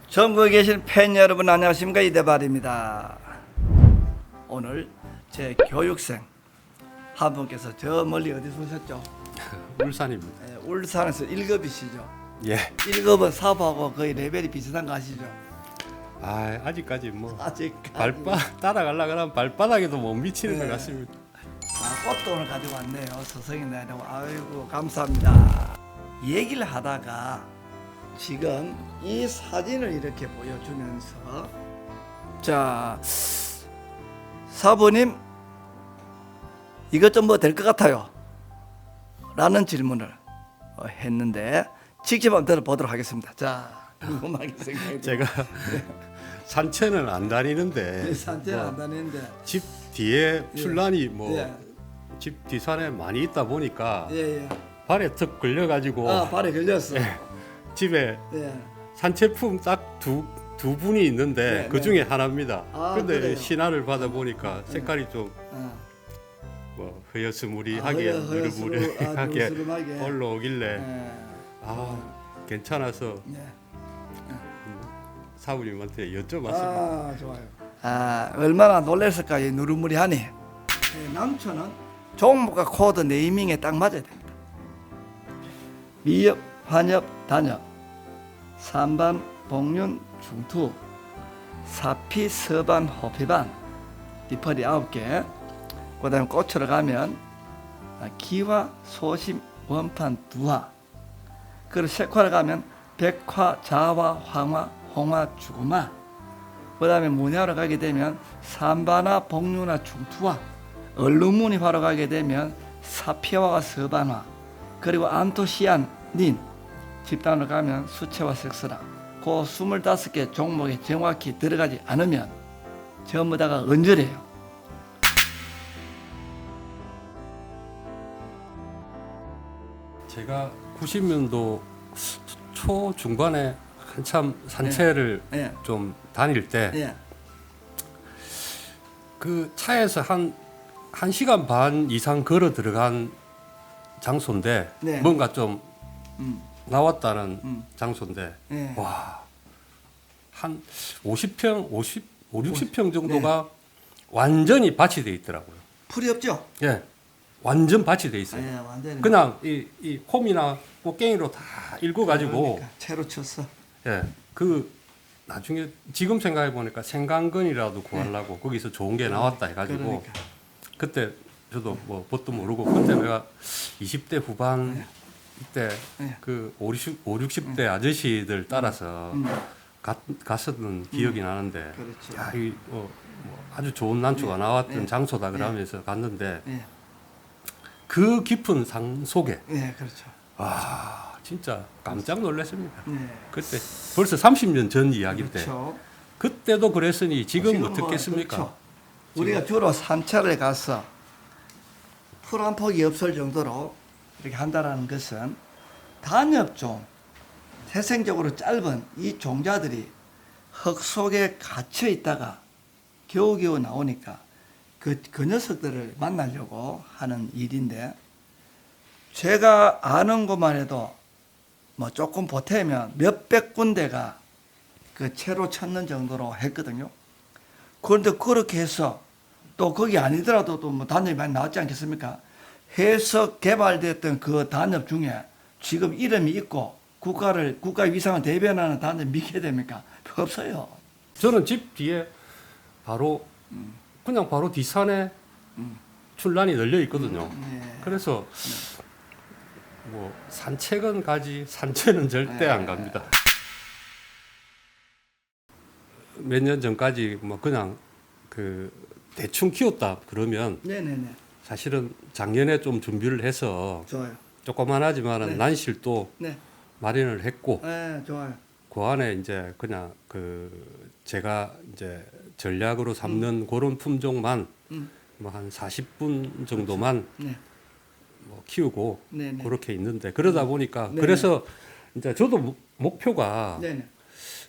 전국에 계신 팬 여러분 안녕하십니까, 이대발입니다. 오늘 제 교육생 한 분께서 저 멀리 어디서 오셨죠? 울산입니다. 네, 울산에서 1급이시죠? 예. 1급은 사부하고 거의 레벨이 비슷한 거 아시죠? 아직까지 뭐 아직까지 따라가려 그러면 발바닥에도 못 미치는 네. 것 같습니다. 꽃도 오늘 가지고 왔네요. 서성이 나라고. 아이고 감사합니다. 얘기를 하다가 지금 이 사진을 이렇게 보여주면서 자, 사부님 이것 좀 뭐 될 것 같아요? 라는 질문을 했는데 직접 한번 들어보도록 하겠습니다. 자, 궁금하게 생각해. 제가 산책은 안 다니는데 산책 안 다니는데 집 뒤에 출란이 예. 집 뒤산에 많이 있다 보니까 예. 발에 턱 걸려가지고 아, 발에 걸렸어. 집에 예. 산책품 딱 두 분이 있는데 네, 그 중에 하나입니다. 아, 근데 그래요? 신화를 받아 보니까 색깔이 좀 어. 흐여스무리하게 느르무리하게 느르스름하게. 올라오길래 예. 괜찮아서 네. 사부님한테 여쭤봤습니다. 아, 좋아요. 얼마나 놀랐을까, 이 누르무리하니. 남초는 종목과 코드 네이밍에 딱 맞아야 됩니다. 미엽, 환엽, 단엽, 삼반, 복륜, 중투, 사피, 서반, 호피반, 디펄이 9개. 그 다음에 꽃으로 가면 기화, 소심, 원판, 두화. 그리고 색화를 가면 백화, 자화, 황화, 홍화, 주구마. 그 다음에 문야로 가게 되면 삼반화, 복륜화, 중투화. 얼루무늬화로 가게 되면 사피화와 서반화. 그리고 안토시아닌 집단으로 가면 수채화, 색소라. 그 25개 종목에 정확히 들어가지 않으면 전부 다가 언저리예요. 제가 90년도 초 중반에 한참 산책을 예. 좀 다닐 때 예. 그 차에서 한 1시간 반 이상 걸어 들어간 장소인데 네. 뭔가 좀 음. 나왔다는 장소인데 예. 와, 한 50평, 60평 정도가 완전히 밭이 돼 있더라고요. 풀이 없죠? 예. 완전 밭이 돼 있어요. 예, 완전히. 그냥 이 홈이나 꽃갱이로 다 읽어 가지고 그러니까 채로 쳤어. 예. 그 나중에 지금 생각해 보니까 생강근이라도 구하려고 거기서 좋은 게 나왔다 해 가지고 그러니까. 그때 저도 뭐 뭣도 모르고 그때 내가 20대 후반 이때 네. 그 5, 60대 아저씨들 따라서 갔었던 기억이 나는데 그렇죠. 야, 뭐 아주 좋은 난초가 나왔던 네. 장소다 그러면서 갔는데 예. 그 깊은 산 속에 예, 그렇죠. 와, 진짜 깜짝 놀랐습니다. 예. 그때 벌써 30년 전 이야기인데 그렇죠. 그때도 그랬으니 지금 지금 뭐, 어떻겠습니까? 그렇죠. 우리가 주로 산책을 가서 풀 한 폭이 없을 정도로 이렇게 한다라는 것은 단엽종, 태생적으로 짧은 이 종자들이 흙 속에 갇혀 있다가 겨우겨우 나오니까 그 녀석들을 만나려고 하는 일인데, 제가 아는 것만 해도 뭐 조금 보태면 몇백 군데가 그 채로 찾는 정도로 했거든요. 그런데 그렇게 해서 또 거기 아니더라도 또 뭐 단엽이 많이 나왔지 않겠습니까? 해서 개발됐던 그 단엽 중에 지금 이름이 있고 국가 위상을 대변하는 단엽 믿게 됩니까? 없어요. 저는 집 뒤에 바로 그냥 바로 뒷산에 출란이 널려 있거든요. 네. 그래서 뭐 산책은 가지 산책은 절대 안 갑니다. 몇 년 전까지 뭐 그냥 그 대충 키웠다 그러면 네네네. 사실은 작년에 좀 준비를 해서 좋아요. 조그만하지만은 네. 난실도 네. 마련을 했고 네, 좋아요. 그 안에 이제 그냥 그 제가 이제 전략으로 삼는 그런 품종만 뭐 한 40분 정도만 네. 뭐 키우고 네네. 그렇게 있는데 그러다 보니까 네네. 그래서 이제 저도 목표가 네네.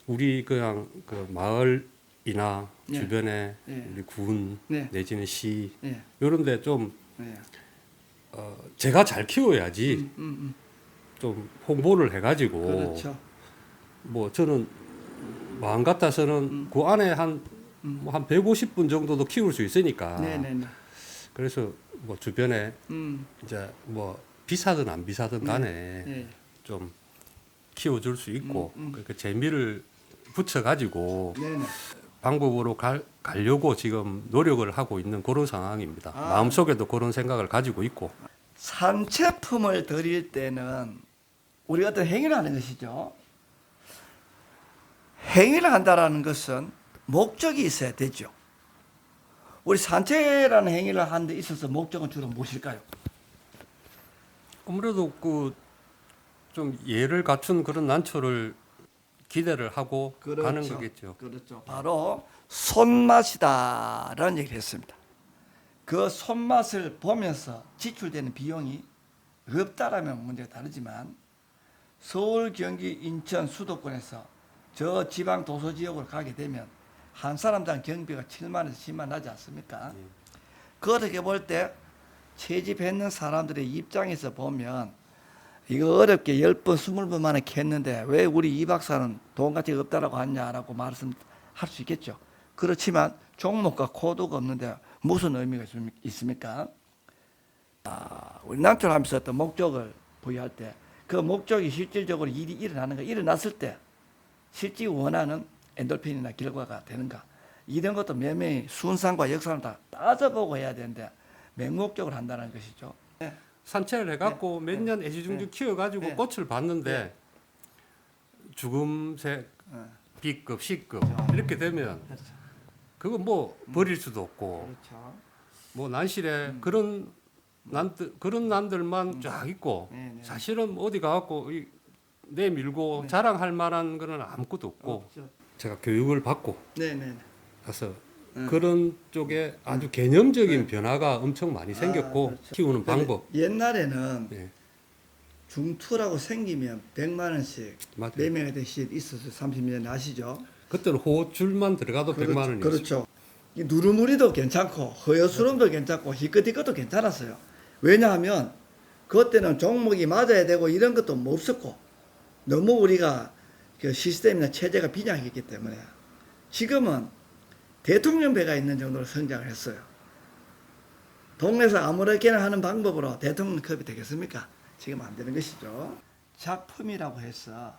우리 그냥 그 마을이나 네. 주변에 네. 우리 군 네. 내지는 시 네. 이런데 좀 네. 제가 잘 키워야지 좀 홍보를 해가지고 그렇죠. 뭐 저는 마음 같아서는 그 안에 한 150분 정도도 키울 수 있으니까. 네네네. 그래서 뭐 주변에 이제 뭐 비싸든 안 비싸든 간에 네. 좀 키워줄 수 있고 그러니까 재미를 붙여가지고 네네. 방법으로 가려고 지금 노력을 하고 있는 그런 상황입니다. 아. 마음속에도 그런 생각을 가지고 있고. 산채품을 드릴 때는 우리가 어떤 행위를 하는 것이죠. 행위를 한다라는 것은 목적이 있어야 되죠. 우리 산채라는 행위를 하는 데 있어서 목적은 주로 무엇일까요? 아무래도 그 좀 예를 갖춘 그런 난초를 기대를 하고 가는 거겠죠. 그렇죠. 바로 손맛이다라는 얘기를 했습니다. 그 손맛을 보면서 지출되는 비용이 없다라면 문제가 다르지만 서울, 경기, 인천, 수도권에서 저 지방 도서 지역으로 가게 되면 한 사람당 경비가 7만에서 10만 나지 않습니까? 그렇게 볼 때 채집했는 사람들의 입장에서 보면 이거 어렵게 10번, 20번 만에 캤는데 왜 우리 이 박사는 돈 가치가 없다라고 하냐라고 말씀할 수 있겠죠. 그렇지만 종목과 코드가 없는데 무슨 의미가 있습니까? 우리 낭철하면서 어떤 목적을 부여할 때 그 목적이 실질적으로 일이 일어나는가, 일어났을 때 실제 원하는 엔돌핀이나 결과가 되는가, 이런 것도 매매의 순상과 역사를 다 따져보고 해야 되는데 맹목적으로 한다는 것이죠. 네. 산채를 해갖고 네. 몇 년 애지중지 키워가지고 네. 꽃을 봤는데 주금색, B급, C급 이렇게 되면 그렇죠. 그거 뭐 버릴 수도 없고 그렇죠. 뭐 난실에 그런 난들만 쫙 있고 네, 네. 사실은 어디 가갖고 내밀고 자랑할 만한 거는 아무것도 없고 없죠. 제가 교육을 받고 네네. 가서 그런 쪽에 아주 개념적인 변화가 엄청 많이 생겼고 그렇죠. 키우는 방법. 옛날에는 네. 중투라고 생기면 100만 원씩 맞아요. 매매가 될 시 있었어요. 30년 아시죠? 그때는 호줄만 들어가도 100만 원이었어요. 그렇죠. 이 누르무리도 괜찮고 허여수름도 괜찮고 희끗희끗도 괜찮았어요. 왜냐하면 그때는 종목이 맞아야 되고 이런 것도 뭐 없었고 너무 우리가 그 시스템이나 체제가 빈약했기 때문에 지금은 대통령배가 있는 정도로 성장을 했어요. 동네에서 아무렇게나 하는 방법으로 대통령급이 되겠습니까? 지금 안 되는 것이죠. 작품이라고 해서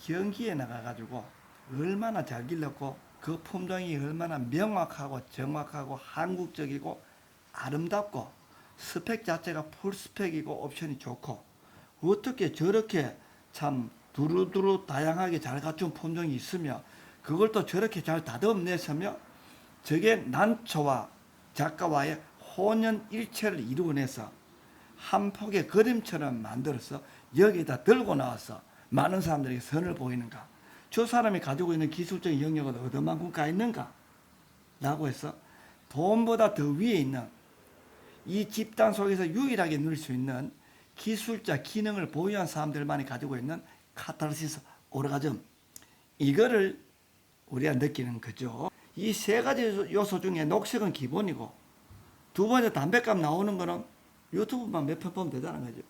경기에 나가가지고 얼마나 잘 길렀고 그 품종이 얼마나 명확하고 정확하고 한국적이고 아름답고 스펙 자체가 풀스펙이고 옵션이 좋고 어떻게 저렇게 참 두루두루 다양하게 잘 갖춘 품종이 있으며 그걸 또 저렇게 잘 다듬내서며 저게 난초와 작가와의 혼연일체를 이루어내서 한 폭의 그림처럼 만들어서 여기다 들고 나와서 많은 사람들에게 선을 보이는가, 저 사람이 가지고 있는 기술적인 영역은 어디만큼 가 있는가 라고 해서 돈보다 더 위에 있는 이 집단 속에서 유일하게 누릴 수 있는 기술자 기능을 보유한 사람들만이 가지고 있는 카타르시스 오르가즘, 이거를 우리가 느끼는 거죠. 이 세 가지 요소 중에 녹색은 기본이고 두 번째 담배값 나오는 거는 유튜브만 몇 편 보면 되다는 거죠.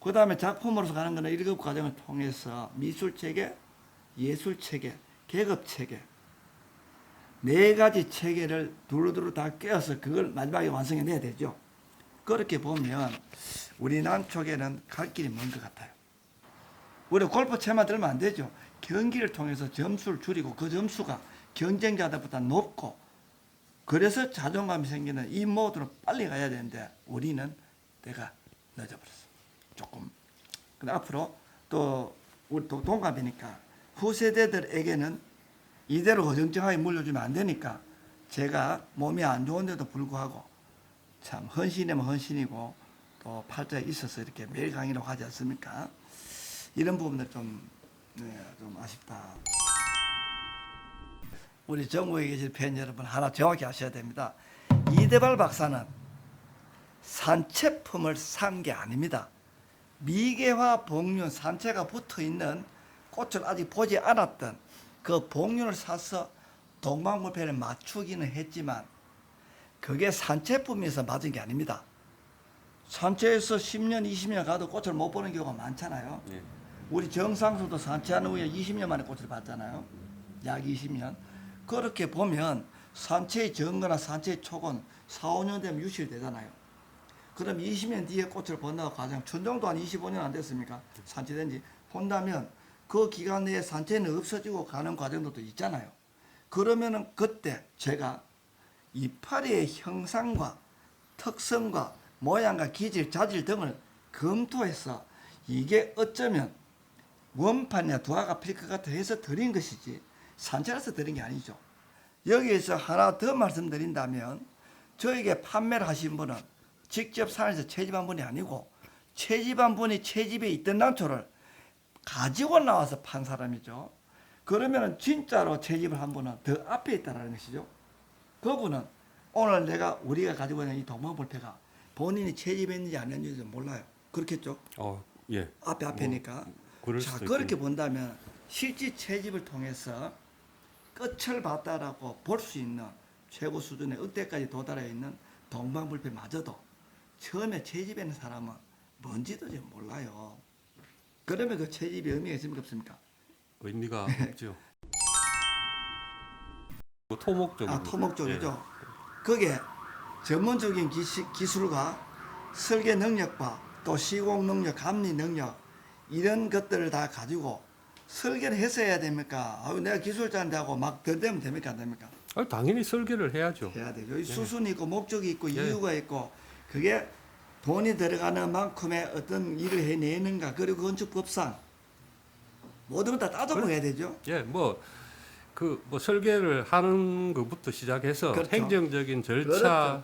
그 다음에 작품으로서 가는 거는 1급 과정을 통해서 미술체계, 예술체계, 계급체계 네 가지 체계를 두루두루 다 꿰어서 그걸 마지막에 완성해내야 되죠. 그렇게 보면 우리 남쪽에는 갈 길이 먼 것 같아요. 우리 골프채만 들면 안 되죠. 경기를 통해서 점수를 줄이고 그 점수가 경쟁자들보다 높고 그래서 자존감이 생기는 이 모드로 빨리 가야 되는데 우리는 내가 늦어버렸어. 조금. 근데 앞으로 또 우리 또 동갑이니까 후세대들에게는 이대로 어정쩡하게 물려주면 안 되니까 제가 몸이 안 좋은데도 불구하고 참 헌신이면 헌신이고 또 팔자에 있어서 이렇게 매일 강의를 하지 않습니까? 이런 부분들 좀 아쉽다. 우리 전국에 계실 팬 여러분 하나 정확히 아셔야 됩니다. 이대발 박사는 산채품을 산 게 아닙니다. 미개화 복륜 산채가 붙어있는 꽃을 아직 보지 않았던 그 복륜을 사서 동방불패를 맞추기는 했지만 그게 산채품에서 맞은 게 아닙니다. 산채에서 10년, 20년 가도 꽃을 못 보는 경우가 많잖아요. 네. 우리 정상수도 산채한 후에 20년 만에 꽃을 봤잖아요. 약 20년. 그렇게 보면 산채의 정거나 산채의 촉은 4, 5년 되면 유실되잖아요. 그럼 20년 뒤에 꽃을 본다고 가정 천종도 한 25년 안 됐습니까? 산채된 지 본다면 그 기간 내에 산채는 없어지고 가는 과정도 있잖아요. 그러면은 그때 제가 이파리의 형상과 특성과 모양과 기질, 자질 등을 검토해서 이게 어쩌면 원판이나 두화가 필 것 같아 해서 드린 것이지 산채라서 드린 게 아니죠. 여기에서 하나 더 말씀드린다면 저에게 판매를 하신 분은 직접 산에서 채집한 분이 아니고 채집한 분이 채집에 있던 난초를 가지고 나와서 판 사람이죠. 그러면 진짜로 채집을 한 분은 더 앞에 있다는 것이죠. 그분은 오늘 우리가 가지고 있는 이 동방불패가 본인이 채집했는지 안 했는지 몰라요. 그렇겠죠? 예. 앞에니까. 그럴 자, 수도 그렇게 있겠네요. 본다면 실제 채집을 통해서 끝을 봤다라고 볼 수 있는 최고 수준의 억대까지 도달해 있는 동방불패마저도 처음에 채집하는 사람은 뭔지도 잘 몰라요. 그러면 그 채집의 의미가 있습니까 없습니까? 의미가 없죠. 토목 쪽으로. 토목 쪽이죠. 그게 전문적인 기술과 설계 능력과 또 시공 능력, 감리 능력 이런 것들을 다 가지고 설계를 해서 해야 됩니까? 내가 기술자인데 하고 막 들대면 됩니까? 안 됩니까? 당연히 설계를 해야죠. 해야 되죠. 수순이 있고 목적이 있고 예. 이유가 있고 그게 돈이 들어가는 만큼의 어떤 일을 해내는가 그리고 건축법상 모든 걸 다 따져보고 해야 되죠. 예, 뭐 설계를 하는 것부터 시작해서 그렇죠. 행정적인 절차,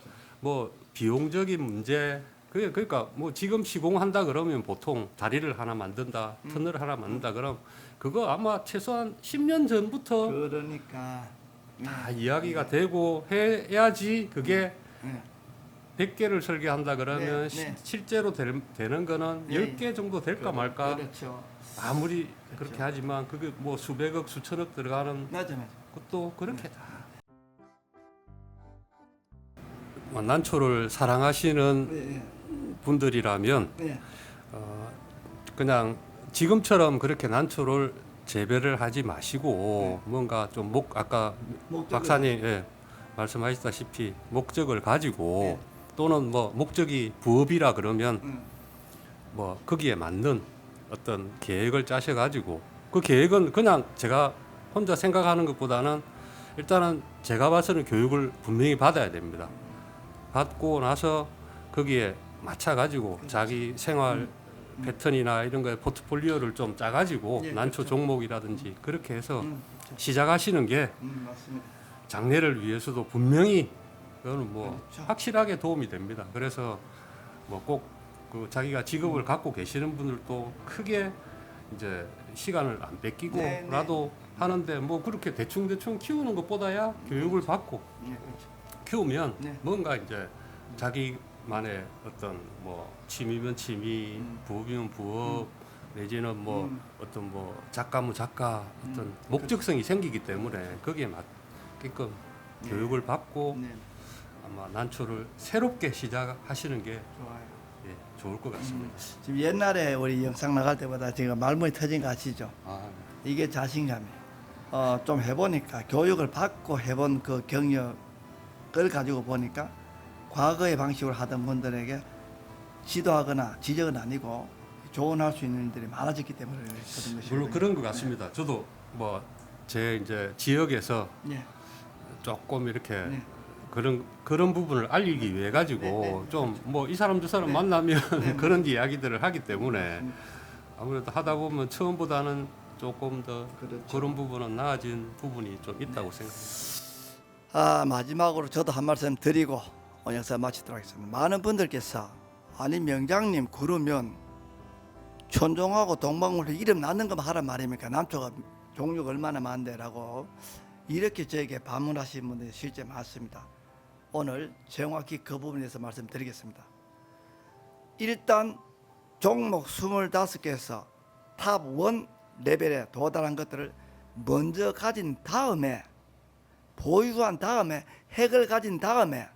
그렇죠. 뭐 비용적인 문제, 그러니까 뭐 지금 시공한다 그러면 보통 다리를 하나 만든다, 터널을 하나 만든다 그럼 그거 아마 최소한 10년 전부터 그러니까 다 이야기가 되고 해야지 그게 네. 100개를 설계한다 그러면 네, 네. 실제로 되는 거는 네. 10개 정도 될까 말까. 그렇죠. 아무리 그렇죠. 그렇게 하지만 그게 뭐 수백억 수천억 들어가는 맞아. 것도 그렇게 다 난초를 사랑하시는 네, 분들이라면 네. 그냥 지금처럼 그렇게 난초를 재배를 하지 마시고 뭔가 좀 아까 목적을- 박사님 말씀하셨다시피 목적을 가지고 네. 또는 뭐 목적이 부업이라 그러면 응. 뭐 거기에 맞는 어떤 계획을 짜셔가지고 그 계획은 그냥 제가 혼자 생각하는 것보다는 일단은 제가 봐서는 교육을 분명히 받아야 됩니다. 받고 나서 거기에 맞춰가지고 자기 생활 패턴이나 이런 거에 포트폴리오를 좀 짜가지고 예, 난초 그렇죠. 종목이라든지 그렇게 해서 응. 시작하시는 게 맞습니다. 장래를 위해서도 분명히 그거는 뭐 그렇죠. 확실하게 도움이 됩니다. 그래서 뭐 꼭 그 자기가 직업을 갖고 계시는 분들도 크게 이제 시간을 안 뺏기고라도 하는데 뭐 그렇게 대충 키우는 것보다야 교육을 받고 네, 그렇죠. 키우면 네. 뭔가 이제 자기만의 어떤 뭐 취미면 취미, 부업이면 부업, 내지는 뭐 어떤 뭐 작가면 작가 어떤 목적성이 생기기 때문에 거기에 맞게끔 네. 교육을 받고 네, 아마 난초를 새롭게 시작하시는 게 좋아요. 좋을 것 같습니다. 지금 옛날에 우리 영상 나갈 때보다 지금 말문이 터진 거 아시죠? 이게 자신감이에요. 좀 해보니까 교육을 받고 해본 그 경력을 가지고 보니까 과거의 방식으로 하던 분들에게 지도하거나 지적은 아니고 조언할 수 있는 일들이 많아졌기 때문에 그런 것이거든요. 물론 그런 것 같습니다. 저도 뭐 제 이제 지역에서 네. 조금 이렇게 네. 그런 부분을 알리기 위해 가지고 네. 좀 뭐 이 사람 저 사람 네. 만나면 네. 그런 이야기들을 하기 때문에 맞습니다. 아무래도 하다 보면 처음보다는 조금 더 그렇죠. 그런 부분은 나아진 부분이 좀 있다고 생각합니다. 마지막으로 저도 한 말씀 드리고 영상 마치도록 하겠습니다. 많은 분들께서 아니 명장님 그러면 천종하고 동방불패 이름 낳는 것만 하란 말입니까? 남초가 종류가 얼마나 많대라고 이렇게 저에게 반문하신 분들이 실제 많습니다. 오늘 정확히 그 부분에서 말씀드리겠습니다. 일단 종목 25개에서 탑 1 레벨에 도달한 것들을 먼저 가진 다음에 보유한 다음에 핵을 가진 다음에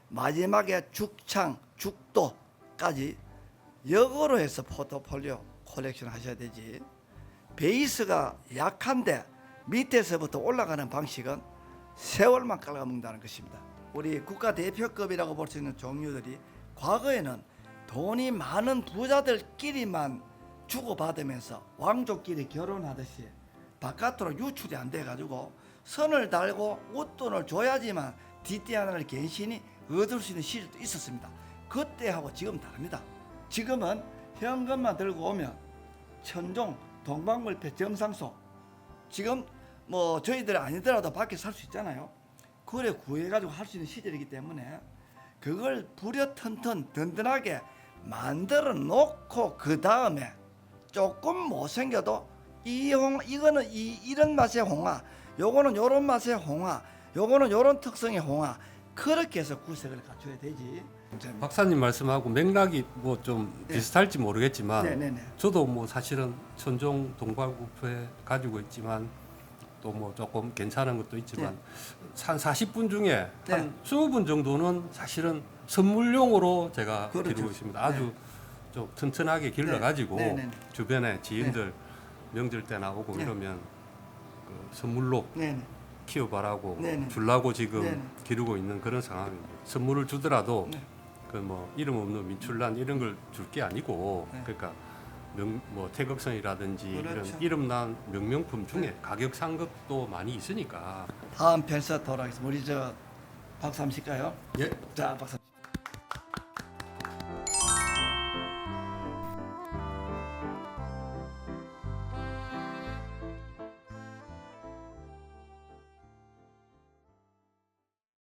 마지막에 죽창, 죽도까지 역으로 해서 포트폴리오 콜렉션 하셔야 되지. 베이스가 약한데 밑에서부터 올라가는 방식은 세월만 깔아먹는다는 것입니다. 우리 국가대표급이라고 볼 수 있는 종류들이 과거에는 돈이 많은 부자들끼리만 주고받으면서 왕족끼리 결혼하듯이 바깥으로 유출이 안 돼가지고 선을 달고 웃돈을 줘야지만 뒷대안을 간신히 얻을 수 있는 시절도 있었습니다. 그때하고 지금 다릅니다. 지금은 현금만 들고 오면 천종, 동방불패, 정상소 지금 뭐 저희들 아니더라도 밖에 살 수 있잖아요. 그래 구해가지고 할 수 있는 시절이기 때문에 그걸 부려튼튼 든든하게 만들어 놓고 그 다음에 조금 못생겨도 이거는 이런 맛의 홍화, 요거는 요런 맛의 홍화, 요거는 요런 특성의 홍화, 그렇게 해서 구색을 갖춰야 되지. 박사님 말씀하고 맥락이 뭐 좀 네. 비슷할지 모르겠지만 네네네. 저도 뭐 사실은 천종 동방부패 가지고 있지만 또 뭐 조금 괜찮은 것도 있지만 한 40분 중에 네. 한 20분 정도는 사실은 선물용으로 제가 그렇죠. 기르고 있습니다. 아주 좀 튼튼하게 길러가지고 네. 네네네. 주변에 지인들 명절 때 나오고 네. 이러면 그 선물로 네네. 키워봐라고 네네. 주려고 지금 네네. 기르고 있는 그런 상황입니다. 선물을 주더라도 네. 그 뭐 이름 없는 민출란 이런 걸 줄 게 아니고 네. 그러니까 뭐 태극성이라든지 그렇죠. 이런 이름난 명명품 중에 가격 상급도 많이 있으니까 다음 편서 돌아가겠습니다. 우리 저 박수 한번 칠까요? 예. 자, 박수.